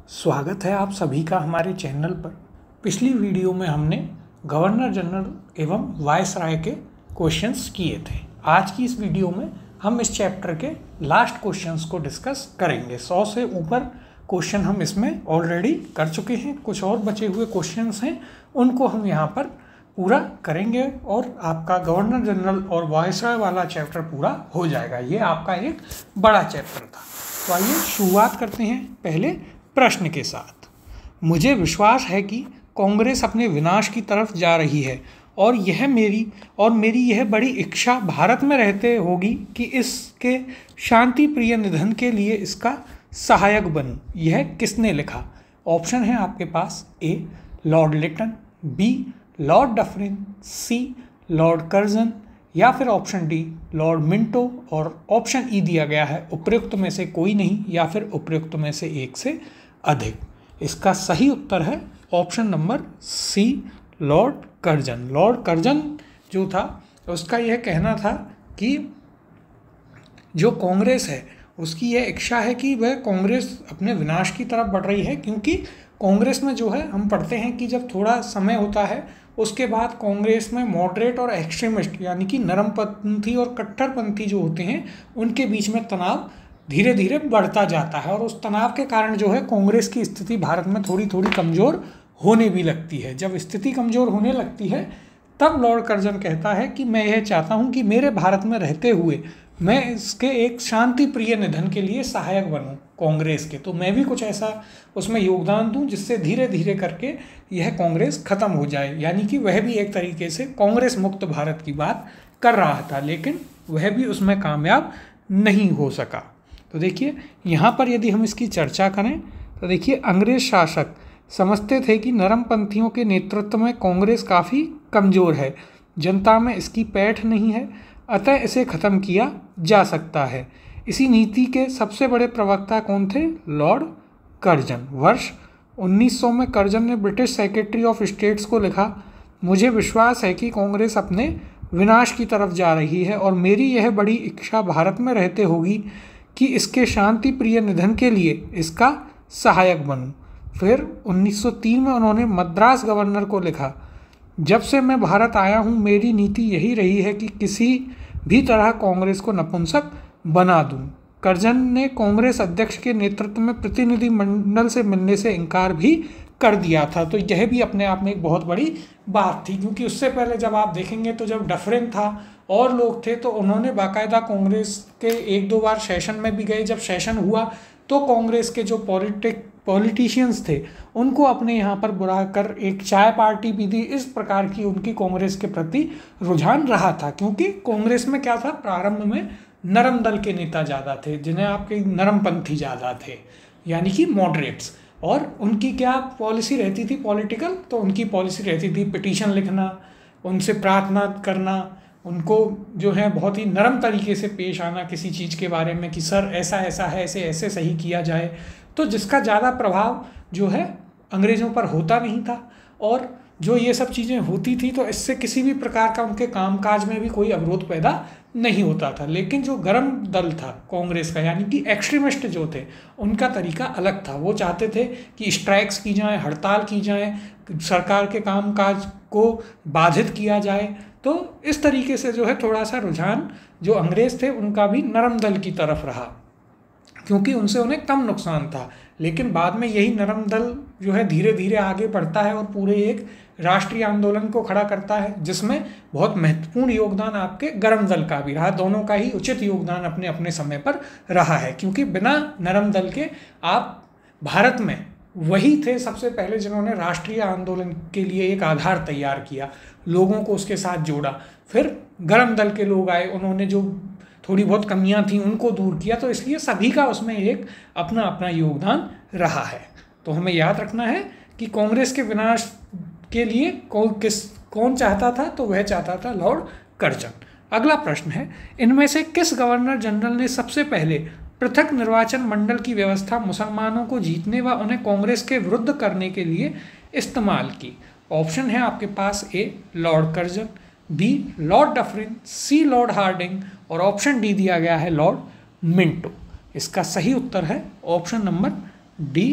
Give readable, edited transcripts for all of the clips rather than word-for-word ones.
स्वागत है आप सभी का हमारे चैनल पर। पिछली वीडियो में हमने गवर्नर जनरल एवं वायसराय के क्वेश्चंस किए थे। आज की इस वीडियो में हम इस चैप्टर के लास्ट क्वेश्चंस को डिस्कस करेंगे। 100 से ऊपर क्वेश्चन हम इसमें ऑलरेडी कर चुके हैं, कुछ और बचे हुए क्वेश्चंस हैं, उनको हम यहाँ पर पूरा करेंगे और आपका गवर्नर जनरल और वायसराय वाला चैप्टर पूरा हो जाएगा। ये आपका एक बड़ा चैप्टर था। तो आइए शुरुआत करते हैं पहले प्रश्न के साथ। मुझे विश्वास है कि कांग्रेस अपने विनाश की तरफ जा रही है और मेरी यह बड़ी इच्छा भारत में रहते होगी कि इसके शांति प्रिय निधन के लिए इसका सहायक बनूं। यह किसने लिखा? ऑप्शन है आपके पास A Lord Lytton, B Lord Dufferin, C Lord Curzon या फिर ऑप्शन डी लॉर्ड मिंटो और ऑप्शन ई दिया गया है उपयुक्त में से कोई नहीं या फिर उपयुक्त में से एक से अधिक। इसका सही उत्तर है option number C Lord Curzon. Lord Curzon जो था उसका यह कहना था कि जो कांग्रेस है उसकी यह इच्छा है कि वह कांग्रेस अपने विनाश की तरफ बढ़ रही है, क्योंकि कांग्रेस में जो है हम पढ़ते हैं कि जब थोड़ा समय होता है उसके बाद कांग्रेस में मॉडरेट और एक्सट्रीमिस्ट यानी कि नरमपंथी और कट्टरपंथी जो होते हैं उनके बीच में तनाव धीरे धीरे बढ़ता जाता है और उस तनाव के कारण जो है कांग्रेस की स्थिति भारत में थोड़ी थोड़ी कमज़ोर होने भी लगती है। जब स्थिति कमज़ोर होने लगती है तब लॉर्ड कर्जन कहता है कि मैं यह चाहता हूं कि मेरे भारत में रहते हुए मैं इसके एक शांति प्रिय निधन के लिए सहायक बनूं कांग्रेस के, तो मैं भी कुछ ऐसा उसमें योगदान दूं जिससे धीरे धीरे करके यह कांग्रेस खत्म हो जाए। यानी कि वह भी एक तरीके से कांग्रेस मुक्त भारत की बात कर रहा था, लेकिन वह भी उसमें कामयाब नहीं हो सका। तो देखिए यहाँ पर यदि हम इसकी चर्चा करें तो देखिए अंग्रेज शासक समझते थे कि नरमपंथियों के नेतृत्व में कांग्रेस काफ़ी कमज़ोर है, जनता में इसकी पैठ नहीं है, अतः इसे ख़त्म किया जा सकता है। इसी नीति के सबसे बड़े प्रवक्ता कौन थे? Lord Curzon. वर्ष 1900 में कर्जन ने ब्रिटिश सेक्रेटरी ऑफ स्टेट्स को लिखा, मुझे विश्वास है कि कांग्रेस अपने विनाश की तरफ जा रही है और मेरी यह बड़ी इच्छा भारत में रहते होगी कि इसके शांति प्रिय निधन के लिए इसका सहायक बनूं। फिर 1903 में उन्होंने मद्रास गवर्नर को लिखा, जब से मैं भारत आया हूं मेरी नीति यही रही है कि किसी भी तरह कांग्रेस को नपुंसक बना दूं। कर्जन ने कांग्रेस अध्यक्ष के नेतृत्व में प्रतिनिधिमंडल से मिलने से इनकार भी कर दिया था। तो यह भी अपने आप में एक बहुत बड़ी बात थी, क्योंकि उससे पहले जब आप देखेंगे तो जब डफरिन था और लोग थे तो उन्होंने बाकायदा कांग्रेस के एक दो बार सेशन में भी गए। जब सेशन हुआ तो कांग्रेस के जो पॉलिटिशियंस थे उनको अपने यहाँ पर बुला कर एक चाय पार्टी भी दी। इस प्रकार की उनकी कांग्रेस के प्रति रुझान रहा था, क्योंकि कांग्रेस में क्या था, प्रारंभ में नरम दल के नेता ज़्यादा थे, जिन्हें आपके नरमपंथी ज़्यादा थे यानी कि मॉडरेट्स, और उनकी क्या पॉलिसी रहती थी पॉलिटिकल, तो उनकी पॉलिसी रहती थी पिटीशन लिखना, उनसे प्रार्थना करना, उनको जो है बहुत ही नरम तरीके से पेश आना किसी चीज़ के बारे में कि सर ऐसा ऐसा है, ऐसे ऐसे सही किया जाए। तो जिसका ज़्यादा प्रभाव जो है अंग्रेज़ों पर होता नहीं था, और जो ये सब चीज़ें होती थी तो इससे किसी भी प्रकार का उनके कामकाज में भी कोई अवरोध पैदा नहीं होता था। लेकिन जो गर्म दल था कांग्रेस का यानी कि एक्सट्रीमिस्ट जो थे उनका तरीका अलग था। वो चाहते थे कि स्ट्राइक्स की जाएं, हड़ताल की जाए, सरकार के कामकाज को बाधित किया जाए। तो इस तरीके से जो है थोड़ा सा रुझान जो अंग्रेज़ थे उनका भी नरम दल की तरफ रहा, क्योंकि उनसे उन्हें कम नुकसान था। लेकिन बाद में यही नरम दल जो है धीरे धीरे आगे बढ़ता है और पूरे एक राष्ट्रीय आंदोलन को खड़ा करता है, जिसमें बहुत महत्वपूर्ण योगदान आपके गर्म दल का भी रहा। दोनों का ही उचित योगदान अपने अपने समय पर रहा है, क्योंकि बिना नरम दल के आप भारत में वही थे सबसे पहले जिन्होंने राष्ट्रीय आंदोलन के लिए एक आधार तैयार किया, लोगों को उसके साथ जोड़ा। फिर गर्म दल के लोग आए, उन्होंने जो थोड़ी बहुत कमियां थी उनको दूर किया। तो इसलिए सभी का उसमें एक अपना अपना योगदान रहा है। तो हमें याद रखना है कि कांग्रेस के विनाश के लिए कौन चाहता था, तो वह चाहता था लॉर्ड कर्जन। अगला प्रश्न है, इनमें से किस गवर्नर जनरल ने सबसे पहले पृथक निर्वाचन मंडल की व्यवस्था मुसलमानों को जीतने व उन्हें कांग्रेस के विरुद्ध करने के लिए इस्तेमाल की? ऑप्शन है आपके पास A Lord Curzon, B Lord Dufferin, C Lord Hardinge और ऑप्शन डी दिया गया है लॉर्ड मिंटो। इसका सही उत्तर है option number D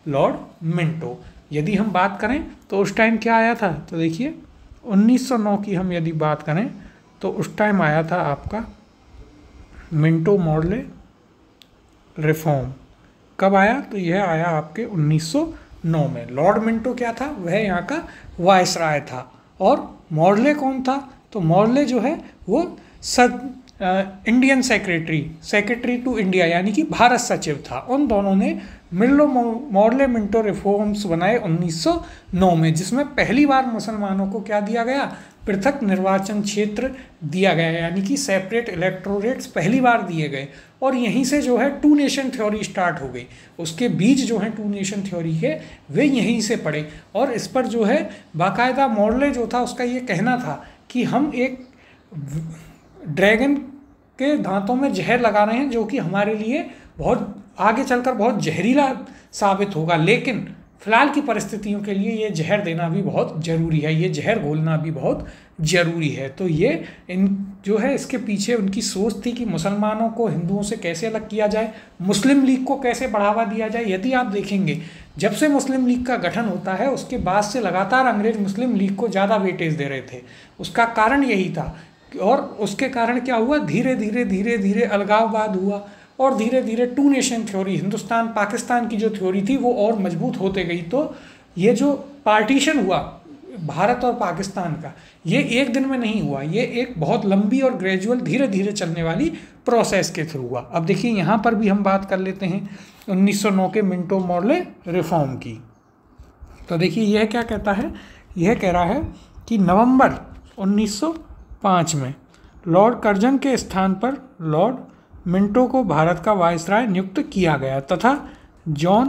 Lord Minto. यदि हम बात करें तो उस टाइम क्या आया था, तो देखिए 1909 की हम यदि बात करें तो उस टाइम आया था आपका मिंटो मॉर्ले रिफॉर्म। कब आया, तो यह आया आपके 1909 में। लॉर्ड मिंटो क्या था, वह यहाँ का वायसराय था। और मॉर्ले कौन था, तो मॉर्ले जो है वो इंडियन सेक्रेटरी टू इंडिया यानी कि भारत सचिव था। उन दोनों ने मॉर्ले मिंटो रिफॉर्म्स बनाए 1909 में, जिसमें पहली बार मुसलमानों को क्या दिया गया, पृथक निर्वाचन क्षेत्र दिया गया, यानी कि सेपरेट इलेक्टोरेट्स पहली बार दिए गए। और यहीं से जो है टू नेशन थ्योरी स्टार्ट हो गई। उसके बीज जो है टू नेशन थ्योरी के वे यहीं से पड़े। और इस पर जो है बाकायदा मॉर्ले जो था उसका ये कहना था कि हम एक ड्रैगन के दांतों में जहर लगा रहे हैं जो कि हमारे लिए बहुत आगे चलकर बहुत जहरीला साबित होगा, लेकिन फिलहाल की परिस्थितियों के लिए ये जहर देना भी बहुत ज़रूरी है, ये जहर घोलना भी बहुत ज़रूरी है। तो ये इन जो है इसके पीछे उनकी सोच थी कि मुसलमानों को हिंदुओं से कैसे अलग किया जाए, मुस्लिम लीग को कैसे बढ़ावा दिया जाए। यदि आप देखेंगे जब से मुस्लिम लीग का गठन होता है उसके बाद से लगातार अंग्रेज मुस्लिम लीग को ज़्यादा वेटेज दे रहे थे। उसका कारण यही था। और उसके कारण क्या हुआ, धीरे धीरे अलगाववाद हुआ और धीरे धीरे two nation theory, Hindustan Pakistan की जो थ्योरी थी वो और मजबूत होते गई। तो ये जो पार्टीशन हुआ भारत और पाकिस्तान का, ये एक दिन में नहीं हुआ, ये एक बहुत लंबी और ग्रेजुअल धीरे धीरे चलने वाली प्रोसेस के थ्रू हुआ। अब देखिए यहाँ पर भी हम बात कर लेते हैं 1909 के मिंटो मॉर्ले रिफॉर्म की। तो देखिए यह क्या कहता है, यह कह रहा है कि नवंबर 1905 में लॉर्ड कर्जन के स्थान पर लॉर्ड मिंटो को भारत का वायसराय नियुक्त किया गया तथा जॉन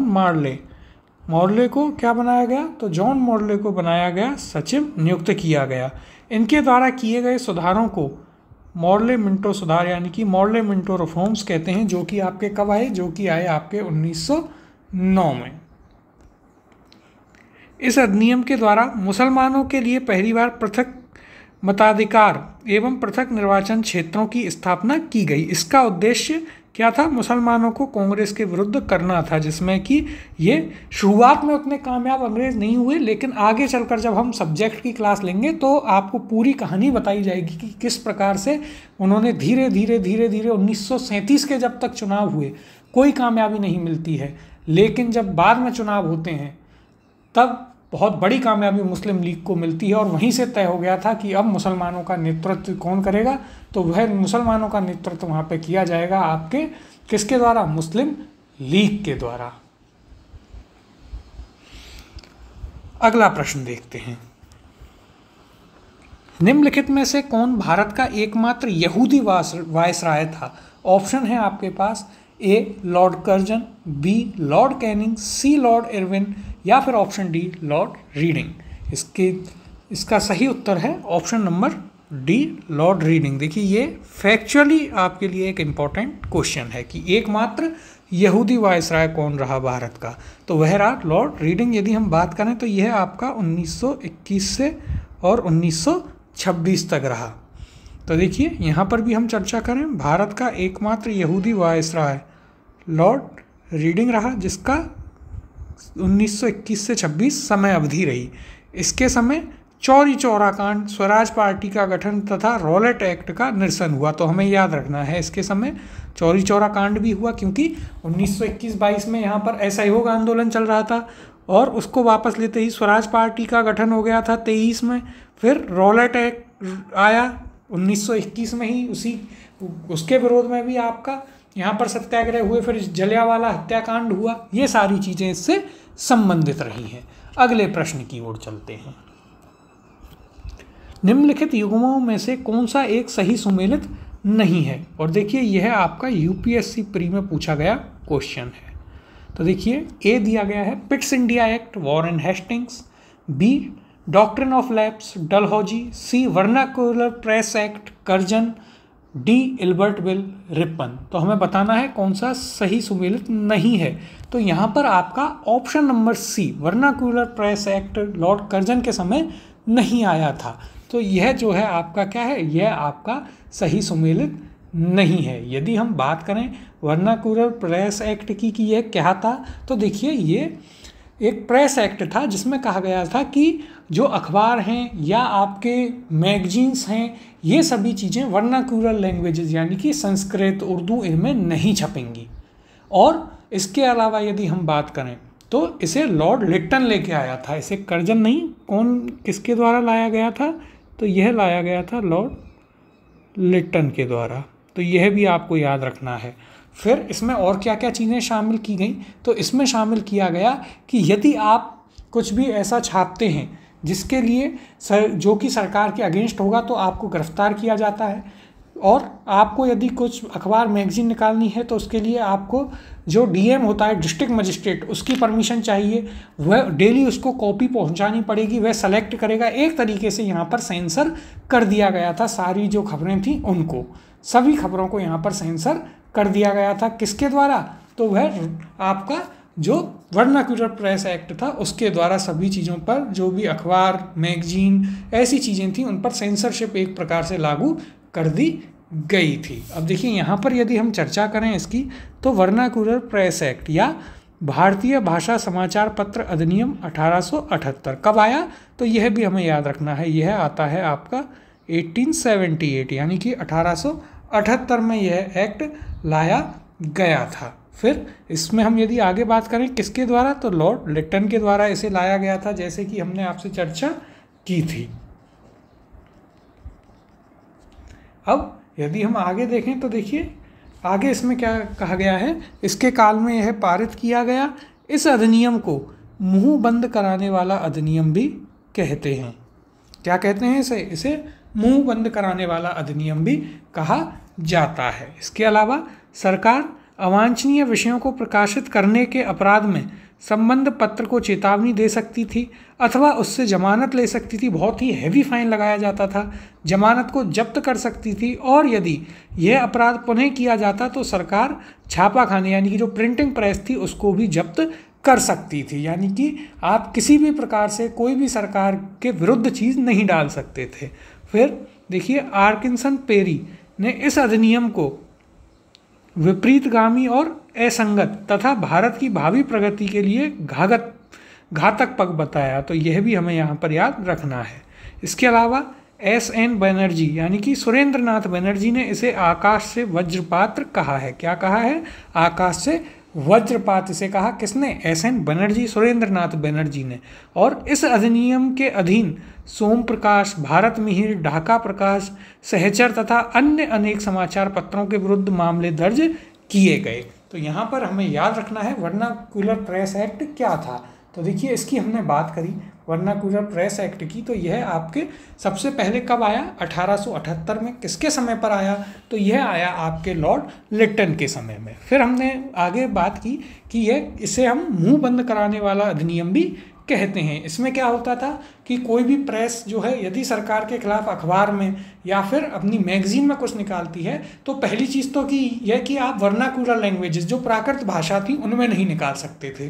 मॉर्ले को क्या बनाया गया, तो जॉन मॉर्ले को बनाया गया सचिव नियुक्त किया गया। इनके द्वारा किए गए सुधारों को मॉर्ले मिंटो सुधार यानी कि मॉर्ले मिंटो रिफॉर्म्स कहते हैं, जो कि आपके कब आए, जो कि आए आपके 1909 में। इस अधिनियम के द्वारा मुसलमानों के लिए पहली बार पृथक मताधिकार एवं पृथक निर्वाचन क्षेत्रों की स्थापना की गई। इसका उद्देश्य क्या था, मुसलमानों को कांग्रेस के विरुद्ध करना था, जिसमें कि ये शुरुआत में उतने कामयाब अंग्रेज नहीं हुए, लेकिन आगे चलकर जब हम सब्जेक्ट की क्लास लेंगे तो आपको पूरी कहानी बताई जाएगी कि किस प्रकार से उन्होंने धीरे धीरे 1937 के जब तक चुनाव हुए कोई कामयाबी नहीं मिलती है, लेकिन जब बाद में चुनाव होते हैं तब बहुत बड़ी कामयाबी मुस्लिम लीग को मिलती है। और वहीं से तय हो गया था कि अब मुसलमानों का नेतृत्व कौन करेगा, तो वह मुसलमानों का नेतृत्व वहाँ पे किया जाएगा आपके किसके द्वारा, मुस्लिम लीग के द्वारा। अगला प्रश्न देखते हैं, निम्नलिखित में से कौन भारत का एकमात्र यहूदी वायसराय था। ऑप्शन है आपके पास, A Lord Curzon, B Lord Canning, C Lord Irwin या फिर ऑप्शन डी लॉर्ड रीडिंग। इसका सही उत्तर है option number D Lord reading. देखिए ये फैक्चुअली आपके लिए एक इम्पॉर्टेंट क्वेश्चन है कि एकमात्र यहूदी वायसराय कौन रहा भारत का, तो वह रहा लॉर्ड रीडिंग। यदि हम बात करें तो यह आपका 1921 से और 1926 तक रहा। तो देखिए यहाँ पर भी हम चर्चा करें, भारत का एकमात्र यहूदी वायसराय लॉर्ड रीडिंग रहा, जिसका 1921 से 26 समय अवधि रही। इसके समय चौरी चौरा कांड, स्वराज पार्टी का गठन तथा रॉलेट एक्ट का निरसन हुआ। तो हमें याद रखना है इसके समय चौरी चौरा कांड भी हुआ, क्योंकि 1921-22 में यहाँ पर असहयोग आंदोलन चल रहा था और उसको वापस लेते ही स्वराज पार्टी का गठन हो गया था 23 में। फिर रॉलेट एक्ट आया 1921 में ही, उसके विरोध में भी आपका यहाँ पर सत्याग्रह हुए, फिर जलियांवाला हत्याकांड हुआ। ये सारी चीज़ें इससे संबंधित रही हैं। अगले प्रश्न की ओर चलते हैं, निम्नलिखित युग्मों में से कौन सा एक सही सुमेलित नहीं है। और देखिए यह आपका यूपीएससी प्री में पूछा गया क्वेश्चन है। तो देखिए ए दिया गया है Pitt's India act, Warren Hastings, B doctrine of lapse, Dalhousie, C vernacular press act, Curzon, D Ilbert bill, Ripon. तो हमें बताना है कौन सा सही सुमेलित नहीं है। तो यहाँ पर आपका option number C vernacular press act Lord Curzon के समय नहीं आया था। तो यह जो है आपका क्या है, यह आपका सही सुमेलित नहीं है। यदि हम बात करें वर्नाक्युलर प्रेस एक्ट की कि यह क्या था, तो देखिए ये एक प्रेस एक्ट था जिसमें कहा गया था कि जो अखबार हैं या आपके मैगजीन्स हैं, ये सभी चीज़ें वर्नाक्यूलर लैंग्वेजेस यानी कि संस्कृत, उर्दू, इनमें नहीं छपेंगी। और इसके अलावा यदि हम बात करें तो इसे लॉर्ड लिट्टन लेके आया था, इसे कर्जन नहीं, कौन किसके द्वारा लाया गया था, तो यह लाया गया था लॉर्ड लिट्टन के द्वारा। तो यह भी आपको याद रखना है। फिर इसमें और क्या क्या चीज़ें शामिल की गई, तो इसमें शामिल किया गया कि यदि आप कुछ भी ऐसा छापते हैं जिसके लिए जो कि सरकार के अगेंस्ट होगा तो आपको गिरफ्तार किया जाता है। और आपको यदि कुछ अखबार मैगजीन निकालनी है तो उसके लिए आपको जो डीएम होता है, डिस्ट्रिक्ट मजिस्ट्रेट, उसकी परमिशन चाहिए, वह डेली उसको कॉपी पहुंचानी पड़ेगी, वह सेलेक्ट करेगा। एक तरीके से यहाँ पर सेंसर कर दिया गया था सारी जो खबरें थी उनको, सभी खबरों को यहाँ पर सेंसर कर दिया गया था। किसके द्वारा, तो वह आपका जो वर्नाक्यूलर प्रेस एक्ट था उसके द्वारा सभी चीज़ों पर, जो भी अखबार, मैगजीन, ऐसी चीज़ें थी उन पर सेंसरशिप एक प्रकार से लागू कर दी गई थी। अब देखिए यहाँ पर यदि हम चर्चा करें इसकी, तो वर्नाक्यूलर प्रेस एक्ट या भारतीय भाषा समाचार पत्र अधिनियम 1878 कब आया, तो यह भी हमें याद रखना है। यह आता है आपका 1878 यानी कि 1878 में यह एक्ट लाया गया था। फिर इसमें हम यदि आगे बात करें किसके द्वारा, तो लॉर्ड लिट्टन के द्वारा इसे लाया गया था, जैसे कि हमने आपसे चर्चा की थी। अब यदि हम आगे देखें तो देखिए आगे इसमें क्या कहा गया है, इसके काल में यह पारित किया गया। इस अधिनियम को मुंह बंद कराने वाला अधिनियम भी कहते हैं। क्या कहते हैं इसे मुंह बंद कराने वाला अधिनियम भी कहा जाता है। इसके अलावा सरकार अवांछनीय विषयों को प्रकाशित करने के अपराध में संबंध पत्र को चेतावनी दे सकती थी अथवा उससे जमानत ले सकती थी। बहुत ही हैवी फाइन लगाया जाता था, जमानत को जब्त कर सकती थी, और यदि यह अपराध पुनः किया जाता तो सरकार छापाखाने यानी कि जो प्रिंटिंग प्रेस थी उसको भी जब्त कर सकती थी। यानी कि आप किसी भी प्रकार से कोई भी सरकार के विरुद्ध चीज़ नहीं डाल सकते थे। फिर देखिए आर्किंसन पेरी ने इस अधिनियम को विपरीतगामी और असंगत तथा भारत की भावी प्रगति के लिए घातक पग बताया। तो यह भी हमें यहाँ पर याद रखना है। इसके अलावा एस.एन. बनर्जी यानी कि सुरेंद्र नाथ बनर्जी ने इसे आकाश से वज्रपात कहा है। क्या कहा है, आकाश से वज्रपात इसे कहा। किसने, एस.एन. बनर्जी, सुरेंद्र नाथ बनर्जी ने। और इस अधिनियम के अधीन सोम प्रकाश, भारत मिहिर, ढाका प्रकाश, सहचर तथा अन्य अनेक समाचार पत्रों के विरुद्ध मामले दर्ज किए गए। तो यहाँ पर हमें याद रखना है वर्नाक्यूलर प्रेस एक्ट क्या था। तो देखिए इसकी हमने बात करी वर्नाक्यूलर प्रेस एक्ट की, तो यह आपके सबसे पहले कब आया, 1878 में। किसके समय पर आया, तो यह आया आपके लॉर्ड लिट्टन के समय में। फिर हमने आगे बात की कि इसे हम मुंह बंद कराने वाला अधिनियम भी कहते हैं। इसमें क्या होता था कि कोई भी प्रेस जो है यदि सरकार के खिलाफ अखबार में या फिर अपनी मैगजीन में कुछ निकालती है तो पहली चीज़ तो यह कि आप वर्नाक्यूलर लैंग्वेजेस जो प्राकृत भाषा थी उनमें नहीं निकाल सकते थे।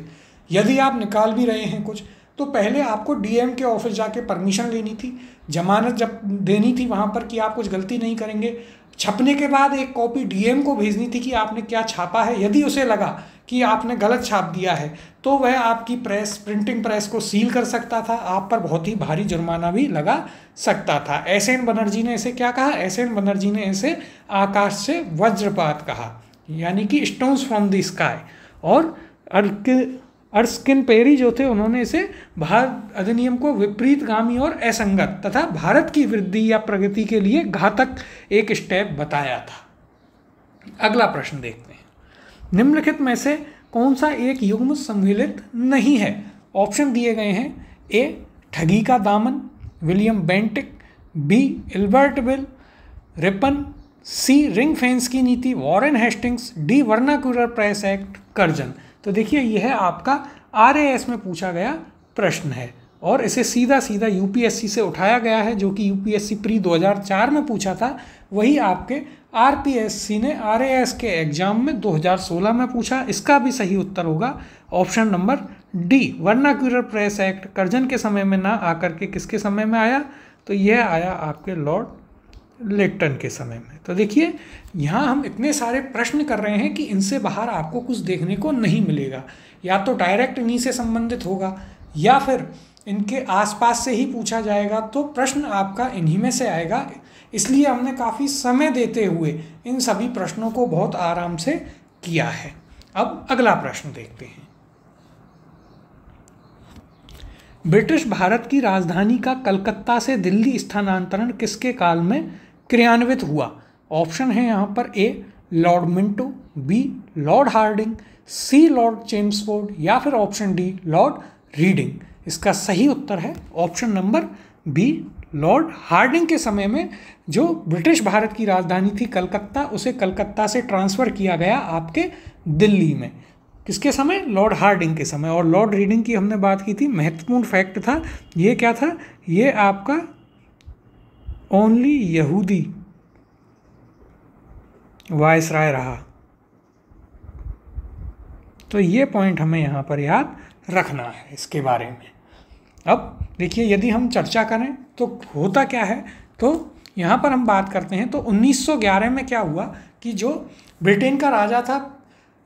यदि आप निकाल भी रहे हैं कुछ तो पहले आपको डीएम के ऑफिस जाके परमिशन लेनी थी, जमानत जब देनी थी वहाँ पर कि आप कुछ गलती नहीं करेंगे। छपने के बाद एक कॉपी डीएम को भेजनी थी कि आपने क्या छापा है। यदि उसे लगा कि आपने गलत छाप दिया है तो वह आपकी प्रिंटिंग प्रेस को सील कर सकता था, आप पर बहुत ही भारी जुर्माना भी लगा सकता था। एस.एन. बनर्जी ने इसे क्या कहा, एस.एन. बनर्जी ने इसे आकाश से वज्रपात कहा, यानी कि स्टोन्स फ्रॉम द स्काई। और अर्स्किन पेरी जो थे उन्होंने इसे भारत अधिनियम को विपरीतगामी और असंगत तथा भारत की वृद्धि या प्रगति के लिए घातक एक स्टेप बताया था। अगला प्रश्न देखते हैं, निम्नलिखित में से कौन सा एक युग्म सम्मिलित नहीं है। ऑप्शन दिए गए हैं, ए ठगी का दामन, William Bentinck, B Ilbert Ripon, C ring fence की नीति, Warren Hastings, D vernacular press act Curzon. तो देखिए यह आपका RAS में पूछा गया प्रश्न है और इसे सीधा सीधा यूपीएससी से उठाया गया है, जो कि यूपीएससी प्री 2004 में पूछा था। वही आपके RPSC ने RAS के एग्जाम में 2016 में पूछा। इसका भी सही उत्तर होगा option number D, vernacular press act Curzon के समय में ना आकर के किसके समय में आया, तो यह आया आपके लॉर्ड लिट्टन के समय में। तो देखिए यहाँ हम इतने सारे प्रश्न कर रहे हैं कि इनसे बाहर आपको कुछ देखने को नहीं मिलेगा। या तो डायरेक्ट इन्हीं से संबंधित होगा या फिर इनके आसपास से ही पूछा जाएगा, तो प्रश्न आपका इन्हीं में से आएगा। इसलिए हमने काफ़ी समय देते हुए इन सभी प्रश्नों को बहुत आराम से किया है। अब अगला प्रश्न देखते हैं। ब्रिटिश भारत की राजधानी का कलकत्ता से दिल्ली स्थानांतरण किसके काल में क्रियान्वित हुआ? ऑप्शन है यहाँ पर A Lord Minto, B Lord Hardinge, C Lord Chelmsford या फिर ऑप्शन डी लॉर्ड रीडिंग। इसका सही उत्तर है option number B Lord Hardinge के समय में जो ब्रिटिश भारत की राजधानी थी कलकत्ता, उसे कलकत्ता से ट्रांसफ़र किया गया आपके दिल्ली में। किसके समय? लॉर्ड हार्डिंग के समय। और लॉर्ड रीडिंग की हमने बात की थी, महत्वपूर्ण फैक्ट था ये, क्या था? ये आपका ओनली यहूदी वायसराय रहा। तो ये पॉइंट हमें यहाँ पर याद रखना है इसके बारे में। अब देखिए, यदि हम चर्चा करें तो होता क्या है, तो यहाँ पर हम बात करते हैं तो 1911 में क्या हुआ कि जो ब्रिटेन का राजा था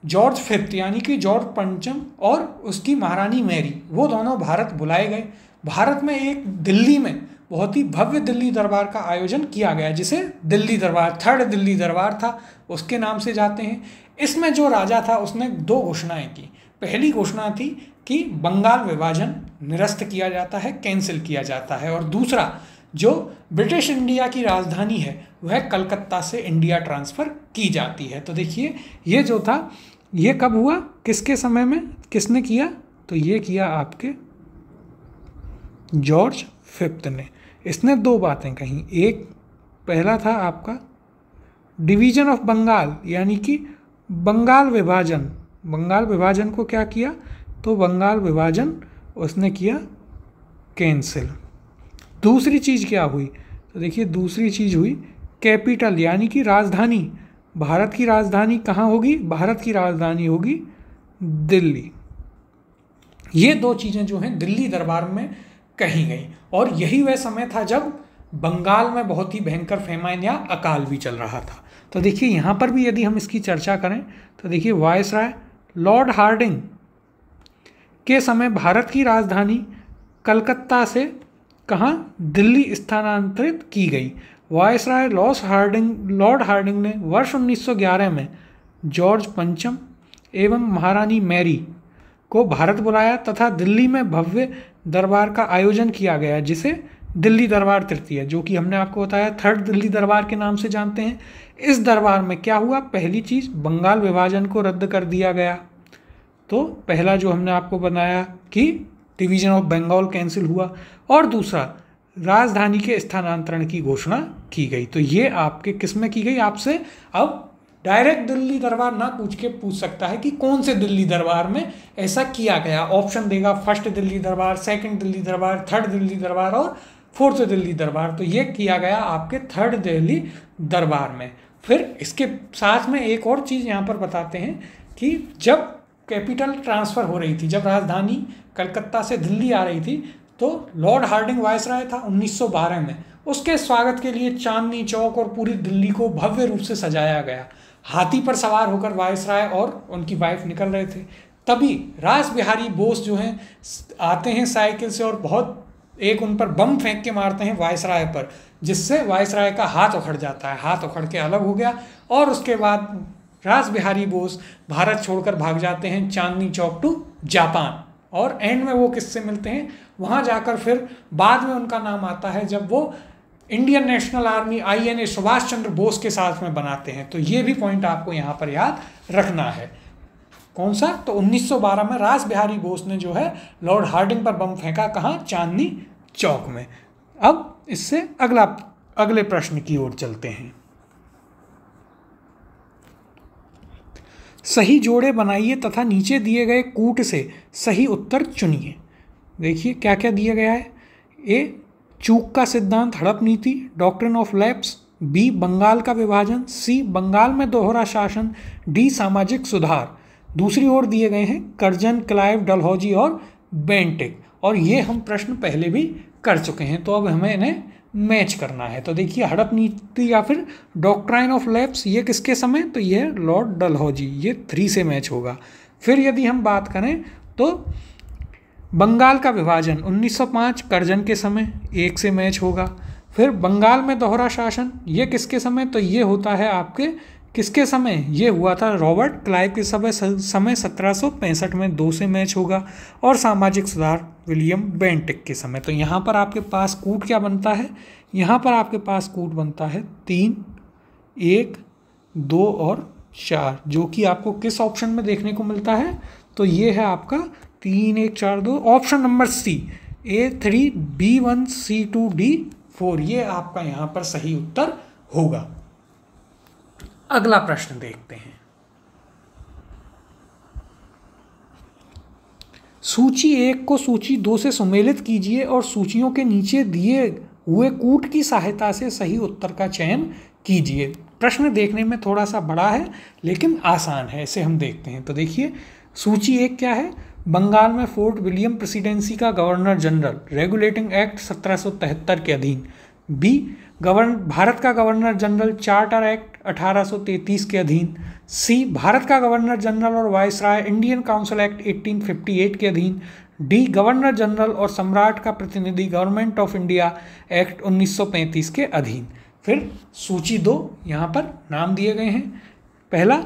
जॉर्ज फिफ्थ यानी कि जॉर्ज पंचम और उसकी महारानी मैरी, वो दोनों भारत बुलाए गए। भारत में एक दिल्ली में बहुत ही भव्य दिल्ली दरबार का आयोजन किया गया, जिसे दिल्ली दरबार, थर्ड दिल्ली दरबार था, उसके नाम से जाते हैं। इसमें जो राजा था उसने दो घोषणाएं की। पहली घोषणा थी कि बंगाल विभाजन निरस्त किया जाता है, कैंसिल किया जाता है, और दूसरा जो ब्रिटिश इंडिया की राजधानी है वह कलकत्ता से इंडिया ट्रांसफ़र की जाती है। तो देखिए, ये जो था ये कब हुआ, किसके समय में, किसने किया? तो ये किया आपके जॉर्ज फिफ्थ ने। इसने दो बातें कही। एक पहला था आपका डिवीजन ऑफ बंगाल, यानी कि बंगाल विभाजन। बंगाल विभाजन को क्या किया? तो बंगाल विभाजन उसने किया कैंसिल। दूसरी चीज़ क्या हुई? तो देखिए, दूसरी चीज़ हुई कैपिटल, यानी कि राजधानी। भारत की राजधानी कहाँ होगी? भारत की राजधानी होगी दिल्ली। ये दो चीज़ें जो हैं दिल्ली दरबार में कही गई, और यही वह समय था जब बंगाल में बहुत ही भयंकर फेमाइन या अकाल भी चल रहा था। तो देखिए, यहाँ पर भी यदि हम इसकी चर्चा करें तो देखिए, वायसराय लॉर्ड हार्डिंग के समय भारत की राजधानी कलकत्ता से कहाँ? दिल्ली स्थानांतरित की गई। वायसराय लॉर्ड हार्डिंग ने वर्ष 1911 में जॉर्ज पंचम एवं महारानी मैरी को भारत बुलाया तथा दिल्ली में भव्य दरबार का आयोजन किया गया, जिसे दिल्ली दरबार तृतीय, जो कि हमने आपको बताया थर्ड दिल्ली दरबार के नाम से जानते हैं। इस दरबार में क्या हुआ? पहली चीज़, बंगाल विभाजन को रद्द कर दिया गया। तो पहला जो हमने आपको बताया कि डिवीजन ऑफ बंगाल कैंसिल हुआ, और दूसरा राजधानी के स्थानांतरण की घोषणा की गई। तो ये आपके किस में की गई? आपसे अब डायरेक्ट दिल्ली दरबार ना पूछ सकता है कि कौन से दिल्ली दरबार में ऐसा किया गया। ऑप्शन देगा फर्स्ट दिल्ली दरबार, सेकंड दिल्ली दरबार, थर्ड दिल्ली दरबार और फोर्थ दिल्ली दरबार। तो ये किया गया आपके थर्ड दिल्ली दरबार में। फिर इसके साथ में एक और चीज़ यहाँ पर बताते हैं कि जब कैपिटल ट्रांसफ़र हो रही थी, जब राजधानी कलकत्ता से दिल्ली आ रही थी, तो लॉर्ड हार्डिंग वायसराय था 1912 में। उसके स्वागत के लिए चांदनी चौक और पूरी दिल्ली को भव्य रूप से सजाया गया। हाथी पर सवार होकर वायसराय और उनकी वाइफ निकल रहे थे। तभी रास बिहारी बोस जो हैं आते हैं साइकिल से और बहुत एक उन पर बम फेंक के मारते हैं वायसराय पर, जिससे वायसराय का हाथ उखड़ जाता है। हाथ उखड़ के अलग हो गया, और उसके बाद रास बिहारी बोस भारत छोड़कर भाग जाते हैं चांदनी चौक टू जापान। और एंड में वो किससे मिलते हैं? वहाँ जाकर फिर बाद में उनका नाम आता है जब वो Indian national army INA Subhash Chandra Bose के साथ में बनाते हैं। तो ये भी पॉइंट आपको यहाँ पर याद रखना है। कौन सा? तो 1912 में रास बिहारी बोस ने जो है लॉर्ड हार्डिंग पर बम फेंका। कहाँ? चांदनी चौक में। अब इससे अगले प्रश्न की ओर चलते हैं। सही जोड़े बनाइए तथा नीचे दिए गए कूट से सही उत्तर चुनिए। देखिए क्या क्या दिया गया है। ए चूक का सिद्धांत, हड़प नीति, doctrine of lapse, B Bengal का विभाजन, सी बंगाल में दोहरा शासन, डी सामाजिक सुधार। दूसरी ओर दिए गए हैं कर्जन, क्लाइव, डलहौजी और बेंटिक, और ये हम प्रश्न पहले भी कर चुके हैं। तो अब हमें इन्हें मैच करना है। तो देखिए, हड़प नीति या फिर डॉक्ट्राइन ऑफ लैप्स, ये किसके समय? तो ये लॉर्ड डलहौजी, ये 3 से मैच होगा। फिर यदि हम बात करें तो बंगाल का विभाजन 1905 करजन के समय 1 से मैच होगा। फिर बंगाल में दोहरा शासन, ये किसके समय, तो ये होता है आपके किसके समय, ये हुआ था रॉबर्ट क्लाइव के समय 1765 में, 2 से मैच होगा। और सामाजिक सुधार विलियम बेंटिक के समय। तो यहाँ पर आपके पास कूट क्या बनता है, यहाँ पर आपके पास कूट बनता है 3, 1, 2 और 4, जो कि आपको किस ऑप्शन में देखने को मिलता है, तो ये है आपका 3, 1, 4, 2, ऑप्शन नंबर सी, A3, B1, C2, D4, ये आपका यहाँ पर सही उत्तर होगा। अगला प्रश्न देखते हैं। सूची 1 को सूची 2 से सुमेलित कीजिए और सूचियों के नीचे दिए हुए कूट की सहायता से सही उत्तर का चयन कीजिए। प्रश्न देखने में थोड़ा सा बड़ा है लेकिन आसान है, इसे हम देखते हैं। तो देखिए सूची 1 क्या है, बंगाल में फोर्ट विलियम प्रेसिडेंसी का गवर्नर जनरल रेगुलेटिंग एक्ट 1773 के अधीन। बी, भारत का गवर्नर जनरल चार्टर एक्ट 1833 के अधीन। सी, भारत का गवर्नर जनरल और वायसराय इंडियन काउंसिल एक्ट 1858 के अधीन। डी, गवर्नर जनरल और सम्राट का प्रतिनिधि गवर्नमेंट ऑफ इंडिया एक्ट 1935 के अधीन। फिर सूची 2 यहाँ पर नाम दिए गए हैं। पहला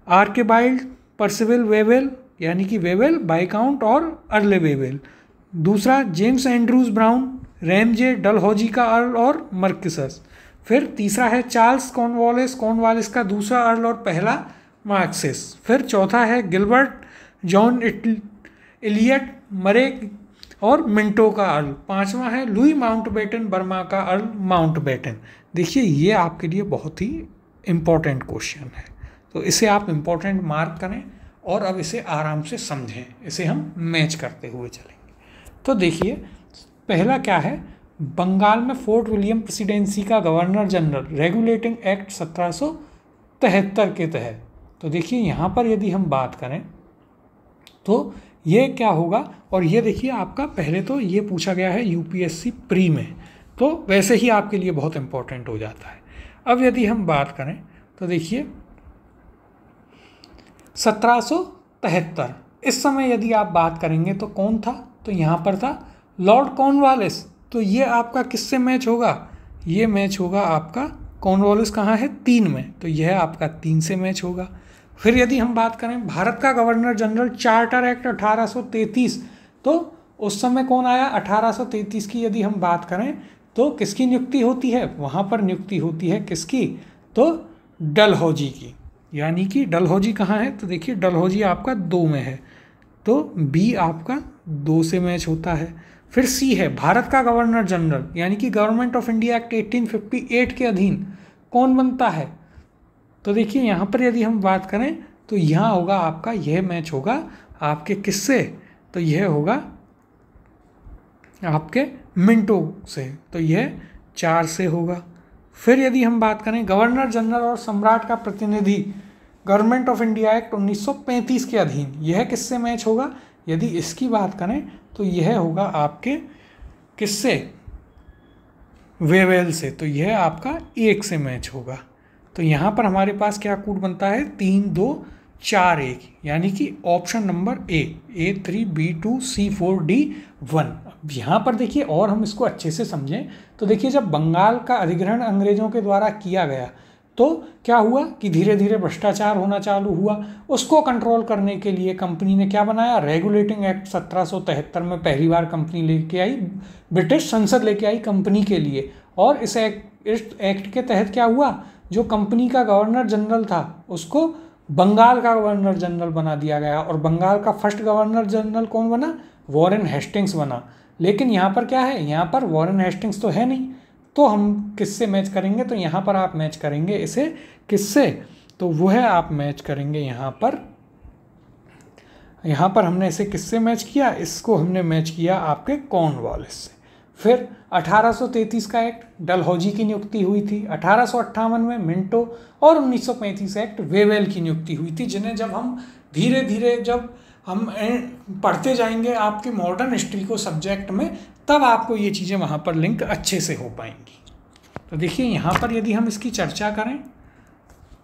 आर्केबाइल्ड पर्सिवल वेवेल यानी कि वेवेल, बाइकाउंट और अर्ले वेवेल। दूसरा James Andrews brown, Ramsay Dalhousie का अर्ल और मर्किसस। फिर तीसरा है चार्ल्स कॉर्नवालिस का दूसरा अर्ल और पहला मार्क्सिस। फिर चौथा है गिलबर्ट जॉन इलियट मरे और मिंटो का अर्ल। पांचवा है लुई माउंटबेटन बर्मा का अर्ल माउंटबेटन। देखिए ये आपके लिए बहुत ही इम्पोर्टेंट क्वेश्चन है, तो इसे आप इम्पोर्टेंट मार्क करें और अब इसे आराम से समझें, इसे हम मैच करते हुए चलेंगे। तो देखिए पहला क्या है, बंगाल में फोर्ट विलियम प्रेसिडेंसी का गवर्नर जनरल रेगुलेटिंग एक्ट 1773 के तहत। तो देखिए यहाँ पर यदि हम बात करें तो ये क्या होगा, और ये देखिए आपका पहले तो ये पूछा गया है यूपीएससी प्री में, तो वैसे ही आपके लिए बहुत इंपॉर्टेंट हो जाता है। अब यदि हम बात करें तो देखिए 1773 इस समय यदि आप बात करेंगे तो कौन था, तो यहाँ पर था लॉर्ड कॉर्नवालिस। तो ये आपका किससे मैच होगा, ये मैच होगा आपका कॉर्नवालिस कहाँ है 3 में, तो यह आपका 3 से मैच होगा। फिर यदि हम बात करें भारत का गवर्नर जनरल चार्टर एक्ट 1833, तो उस समय कौन आया 1833 की यदि हम बात करें तो किसकी नियुक्ति होती है, वहाँ पर नियुक्ति होती है किसकी, तो डलहौजी की, यानी कि डलहौजी कहाँ है, तो देखिए डलहौजी आपका 2 में है, तो बी आपका 2 से मैच होता है। फिर सी है भारत का गवर्नर जनरल यानी कि गवर्नमेंट ऑफ इंडिया एक्ट 1858 के अधीन कौन बनता है, तो देखिए यहाँ पर यदि हम बात करें तो यहाँ होगा आपका, यह मैच होगा आपके किससे, तो यह होगा आपके मिंटो से, तो यह 4 से होगा। फिर यदि हम बात करें गवर्नर जनरल और सम्राट का प्रतिनिधि गवर्नमेंट ऑफ इंडिया एक्ट 1935 के अधीन, यह किससे मैच होगा, यदि इसकी बात करें तो यह होगा आपके किससे, वेवेल से, तो यह आपका 1 से मैच होगा। तो यहाँ पर हमारे पास क्या कूट बनता है 3, 2, 4, 1, यानी कि option number A3, B2, C4, D1। अब यहाँ पर देखिए और हम इसको अच्छे से समझें तो देखिए जब बंगाल का अधिग्रहण अंग्रेजों के द्वारा किया गया तो क्या हुआ कि धीरे धीरे भ्रष्टाचार होना चालू हुआ। उसको कंट्रोल करने के लिए कंपनी ने क्या बनाया, रेगुलेटिंग एक्ट 1773 में पहली बार कंपनी लेके आई, ब्रिटिश संसद लेके आई कंपनी के लिए। और इस एक्ट के तहत क्या हुआ, जो कंपनी का गवर्नर जनरल था उसको बंगाल का गवर्नर जनरल बना दिया गया, और बंगाल का फर्स्ट गवर्नर जनरल कौन बना, वॉरेन हेस्टिंग्स बना। लेकिन यहाँ पर क्या है, यहाँ पर वॉरेन हेस्टिंग्स तो है नहीं, तो हम किससे मैच करेंगे, तो यहाँ पर आप मैच करेंगे इसे किससे, तो वो है आप मैच करेंगे यहाँ पर हमने इसे किससे मैच किया, इसको हमने मैच किया आपके कॉर्नवालिस से। फिर 1833 का एक्ट डलहौजी की नियुक्ति हुई थी, 1858 में मिंटो, और 1935 एक्ट वेवेल की नियुक्ति हुई थी, जिन्हें जब हम धीरे धीरे जब हम पढ़ते जाएंगे आपके मॉडर्न हिस्ट्री को सब्जेक्ट में, तब आपको ये चीज़ें वहाँ पर लिंक अच्छे से हो पाएंगी। तो देखिए यहाँ पर यदि हम इसकी चर्चा करें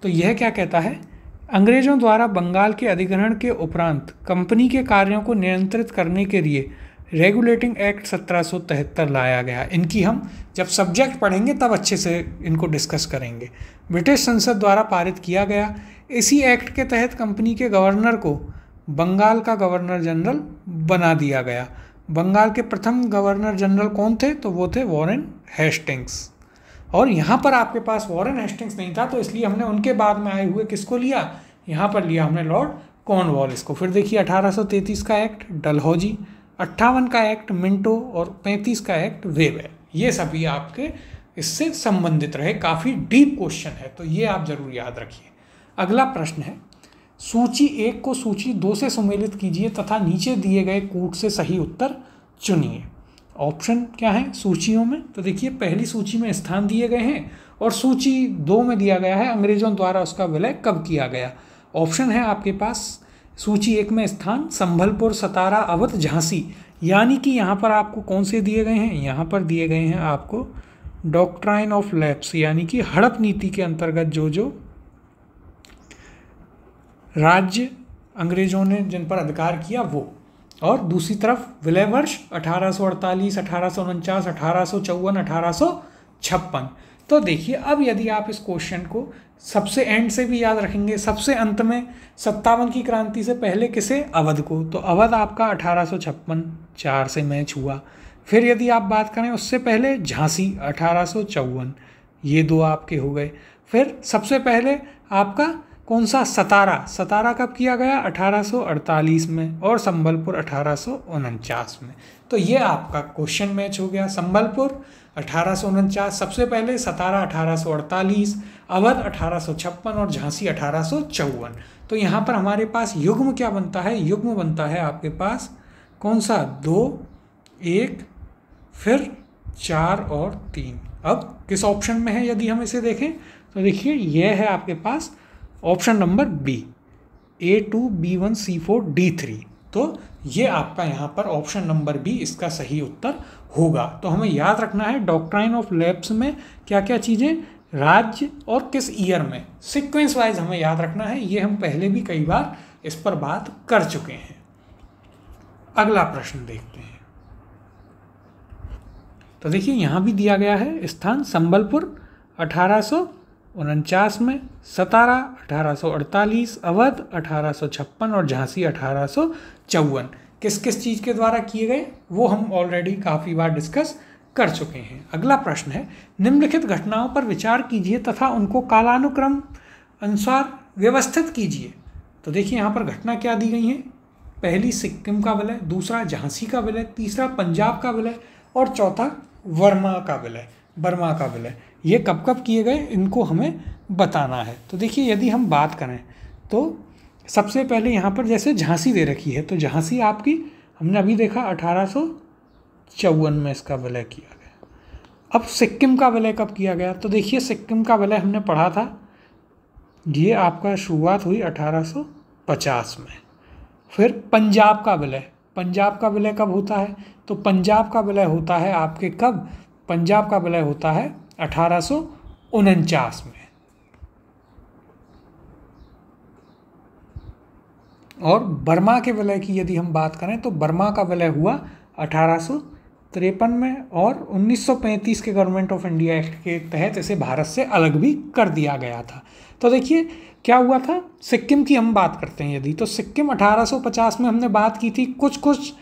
तो यह क्या कहता है अंग्रेजों द्वारा बंगाल के अधिग्रहण के उपरांत कंपनी के कार्यों को नियंत्रित करने के लिए रेगुलेटिंग एक्ट 1773 लाया गया। इनकी हम जब सब्जेक्ट पढ़ेंगे तब अच्छे से इनको डिस्कस करेंगे। ब्रिटिश संसद द्वारा पारित किया गया। इसी एक्ट के तहत कंपनी के गवर्नर को बंगाल का गवर्नर जनरल बना दिया गया। बंगाल के प्रथम गवर्नर जनरल कौन थे? तो वो थे वॉरेन हेस्टिंग्स। और यहाँ पर आपके पास वॉरेन हेस्टिंग्स नहीं था, तो इसलिए हमने उनके बाद में आए हुए किसको लिया? यहाँ पर लिया हमने लॉर्ड कॉर्नवालिस को। फिर देखिए 1833 का एक्ट डलहौजी, 58 का एक्ट मिंटो और 35 का एक्ट वेबर। ये सभी आपके इससे संबंधित रहे। काफ़ी डीप क्वेश्चन है, तो ये आप जरूर याद रखिए। अगला प्रश्न है, सूची 1 को सूची 2 से सुमेलित कीजिए तथा नीचे दिए गए कूट से सही उत्तर चुनिए। ऑप्शन क्या है सूचियों में? तो देखिए पहली सूची में स्थान दिए गए हैं और सूची 2 में दिया गया है अंग्रेजों द्वारा उसका विलय कब किया गया। ऑप्शन है आपके पास सूची 1 में स्थान संभलपुर, सतारा, अवध, झांसी। यानी कि यहाँ पर आपको कौन से दिए गए हैं? यहाँ पर दिए गए हैं आपको डॉक्ट्राइन ऑफ लैप्स, यानी कि हड़प नीति के अंतर्गत जो राज्य अंग्रेजों ने जिन पर अधिकार किया वो, और दूसरी तरफ विलय वर्ष 1848, 1849, 1854, 1856। तो देखिए अब यदि आप इस क्वेश्चन को सबसे एंड से भी याद रखेंगे, सबसे अंत में 57 की क्रांति से पहले किसे? अवध को। तो अवध आपका 1856 4 से मैच हुआ। फिर यदि आप बात करें उससे पहले झांसी 1854, ये 2 आपके हो गए। फिर सबसे पहले आपका कौन सा? सतारा। सतारा कब किया गया? 1848 में, और संबलपुर 1849 में। तो ये आपका क्वेश्चन मैच हो गया। संबलपुर 1849 सबसे पहले, सतारा 1848, अवध 1856 और झांसी 1854। तो यहाँ पर हमारे पास युग्म क्या बनता है? युग्म बनता है आपके पास कौन सा? 2, 1, फिर 4 और 3। अब किस ऑप्शन में है यदि हम इसे देखें तो देखिए यह है आपके पास option number B, A2, B1, C4, D3। तो ये आपका यहाँ पर ऑप्शन नंबर बी इसका सही उत्तर होगा। तो हमें याद रखना है डॉक्ट्राइन ऑफ लैप्स में क्या क्या चीज़ें, राज्य और किस ईयर में, सीक्वेंस वाइज हमें याद रखना है। ये हम पहले भी कई बार इस पर बात कर चुके हैं। अगला प्रश्न देखते हैं। तो देखिए यहाँ भी दिया गया है स्थान संबलपुर 1849 में, सतारा 1848, अवध 1856 और झांसी 1854। किस किस चीज़ के द्वारा किए गए वो हम ऑलरेडी काफ़ी बार डिस्कस कर चुके हैं। अगला प्रश्न है, निम्नलिखित घटनाओं पर विचार कीजिए तथा उनको कालानुक्रम अनुसार व्यवस्थित कीजिए। तो देखिए यहाँ पर घटना क्या दी गई है? पहली सिक्किम का विलय, दूसरा झांसी का विलय, तीसरा पंजाब का विलय और चौथा बर्मा का विलय। ये कब कब किए गए इनको हमें बताना है। तो देखिए यदि हम बात करें तो सबसे पहले यहाँ पर जैसे झांसी दे रखी है, तो झांसी आपकी हमने अभी देखा 1854 में इसका विलय किया गया। अब सिक्किम का विलय कब किया गया? तो देखिए सिक्किम का विलय हमने पढ़ा था, ये आपका शुरुआत हुई 1850 में। फिर पंजाब का विलय कब होता है? तो पंजाब का विलय होता है आपके कब? पंजाब का विलय होता है 1849 में। और बर्मा के विलय की यदि हम बात करें तो बर्मा का विलय हुआ 1853 में, और 1935 के गवर्नमेंट ऑफ इंडिया एक्ट के तहत इसे भारत से अलग भी कर दिया गया था। तो देखिए क्या हुआ था, सिक्किम की हम बात करते हैं यदि, तो सिक्किम 1850 में हमने बात की थी, कुछ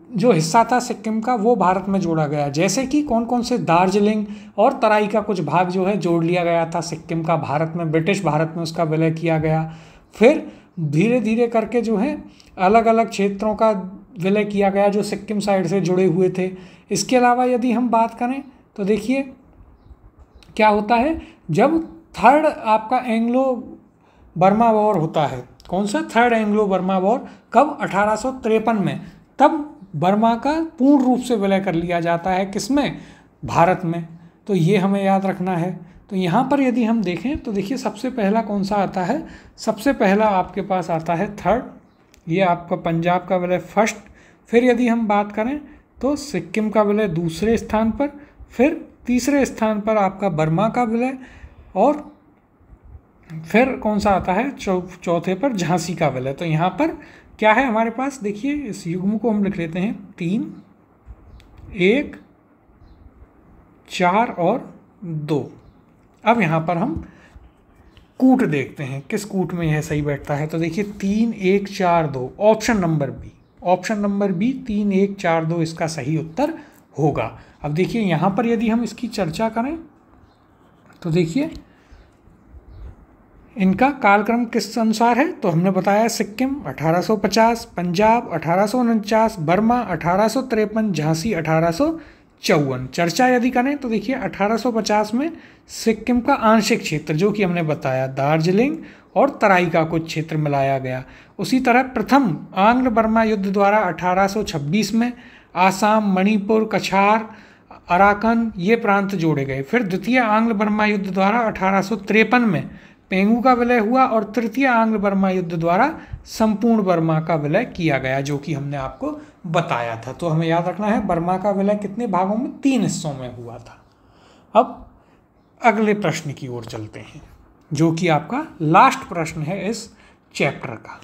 जो हिस्सा था सिक्किम का वो भारत में जोड़ा गया, जैसे कि कौन कौन से, दार्जिलिंग और तराई का कुछ भाग जो है जोड़ लिया गया था सिक्किम का भारत में, ब्रिटिश भारत में उसका विलय किया गया। फिर धीरे धीरे करके जो है अलग अलग क्षेत्रों का विलय किया गया जो सिक्किम साइड से जुड़े हुए थे। इसके अलावा यदि हम बात करें तो देखिए क्या होता है, जब थर्ड आपका एंग्लो बर्मा वॉर होता है, कौन सा? थर्ड एंग्लो बर्मा वॉर कब? 1853 में। तब बर्मा का पूर्ण रूप से विलय कर लिया जाता है, किसमें? भारत में। तो ये हमें याद रखना है। तो यहाँ पर यदि हम देखें तो देखिए सबसे पहला कौन सा आता है? सबसे पहला आपके पास आता है थर्ड, ये आपका पंजाब का विलय फर्स्ट। फिर यदि हम बात करें तो सिक्किम का विलय दूसरे स्थान पर, फिर तीसरे स्थान पर आपका बर्मा का विलय, और फिर कौन सा आता है चौथे पर, झांसी का विलय। तो यहाँ पर क्या है हमारे पास, देखिए इस युग्म को हम लिख लेते हैं 3, 1, 4 और 2। अब यहाँ पर हम कूट देखते हैं किस कूट में यह सही बैठता है। तो देखिए 3, 1, 4, 2, ऑप्शन नंबर बी 3, 1, 4, 2 इसका सही उत्तर होगा। अब देखिए यहाँ पर यदि हम इसकी चर्चा करें तो देखिए इनका कालक्रम किस अनुसार है। तो हमने बताया सिक्किम 1850, पंजाब 1849, बर्मा 1853, झांसी 1854। चर्चा यदि करें तो देखिए 1850 में सिक्किम का आंशिक क्षेत्र जो कि हमने बताया दार्जिलिंग और तराई का कुछ क्षेत्र मिलाया गया। उसी तरह प्रथम आंग्ल बर्मा युद्ध द्वारा 1826 में आसाम, मणिपुर, कछार, अराकन ये प्रांत जोड़े गए। फिर द्वितीय आंग्ल बर्मा युद्ध द्वारा 1853 में पेंगू का विलय हुआ और तृतीय आंग्ल बर्मा युद्ध द्वारा संपूर्ण बर्मा का विलय किया गया, जो कि हमने आपको बताया था। तो हमें याद रखना है बर्मा का विलय कितने भागों में, 3 हिस्सों में हुआ था। अब अगले प्रश्न की ओर चलते हैं, जो कि आपका लास्ट प्रश्न है इस चैप्टर का।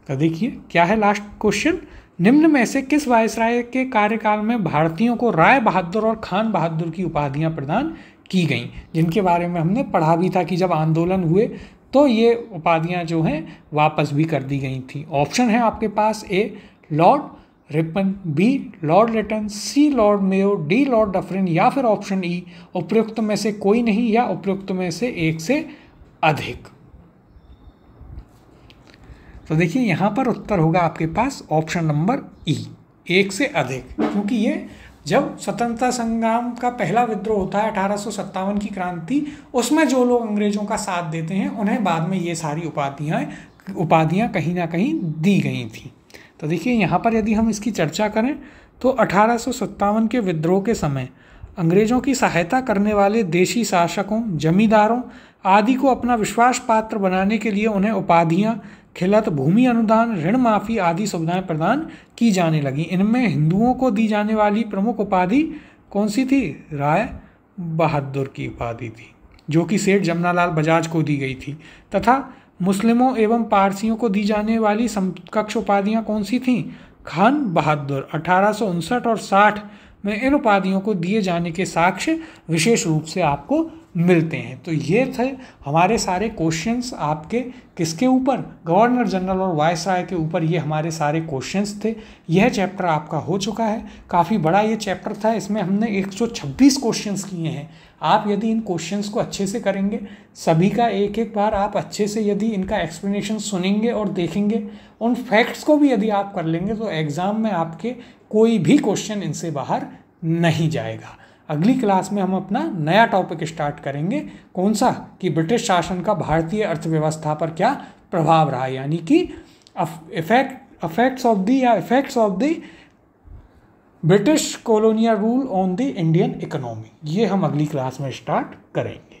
तो देखिए क्या है लास्ट क्वेश्चन, निम्न में से किस वायसराय के कार्यकाल में भारतीयों को राय बहादुर और खान बहादुर की उपाधियां प्रदान की गईं, जिनके बारे में हमने पढ़ा भी था कि जब आंदोलन हुए तो ये उपाधियां जो हैं वापस भी कर दी गई थी। ऑप्शन है आपके पास, A Lord Ripon, B Lord Lytton, C Lord Mayo, D Lord Dufferin या फिर ऑप्शन ई उपयुक्त में से कोई नहीं या उपयुक्त में से एक से अधिक। तो देखिए यहाँ पर उत्तर होगा आपके पास ऑप्शन नंबर ई, एक से अधिक, क्योंकि ये जब स्वतंत्रता संग्राम का पहला विद्रोह होता है 1857 की क्रांति, उसमें जो लोग अंग्रेजों का साथ देते हैं उन्हें बाद में ये सारी उपाधियां कहीं ना कहीं दी गई थी। तो देखिए यहाँ पर यदि हम इसकी चर्चा करें तो 1857 के विद्रोह के समय अंग्रेजों की सहायता करने वाले देशी शासकों, जमींदारों आदि को अपना विश्वास पात्र बनाने के लिए उन्हें उपाधियां, खिलत, भूमि अनुदान, ऋण माफी आदि सुविधाएं प्रदान की जाने लगी। इनमें हिंदुओं को दी जाने वाली प्रमुख उपाधि कौन सी थी, राय बहादुर की उपाधि थी, जो कि सेठ जमनालाल बजाज को दी गई थी। तथा मुस्लिमों एवं पारसियों को दी जाने वाली समकक्ष उपाधियां कौन सी थीं, खान बहादुर। 1859 और 60 में इन उपाधियों को दिए जाने के साक्ष्य विशेष रूप से आपको मिलते हैं। तो ये थे हमारे सारे क्वेश्चंस आपके किसके ऊपर, गवर्नर जनरल और वायसराय के ऊपर ये हमारे सारे क्वेश्चंस थे। यह चैप्टर आपका हो चुका है, काफ़ी बड़ा ये चैप्टर था, इसमें हमने 126 क्वेश्चंस किए हैं। आप यदि इन क्वेश्चंस को अच्छे से करेंगे, सभी का एक एक बार आप अच्छे से यदि इनका एक्सप्लेनेशन सुनेंगे और देखेंगे, उन फैक्ट्स को भी यदि आप कर लेंगे तो एग्ज़ाम में आपके कोई भी क्वेश्चन इनसे बाहर नहीं जाएगा। अगली क्लास में हम अपना नया टॉपिक स्टार्ट करेंगे, कौन सा, कि ब्रिटिश शासन का भारतीय अर्थव्यवस्था पर क्या प्रभाव रहा, यानी कि effects of the British colonial rule on the Indian economy. ये हम अगली क्लास में स्टार्ट करेंगे।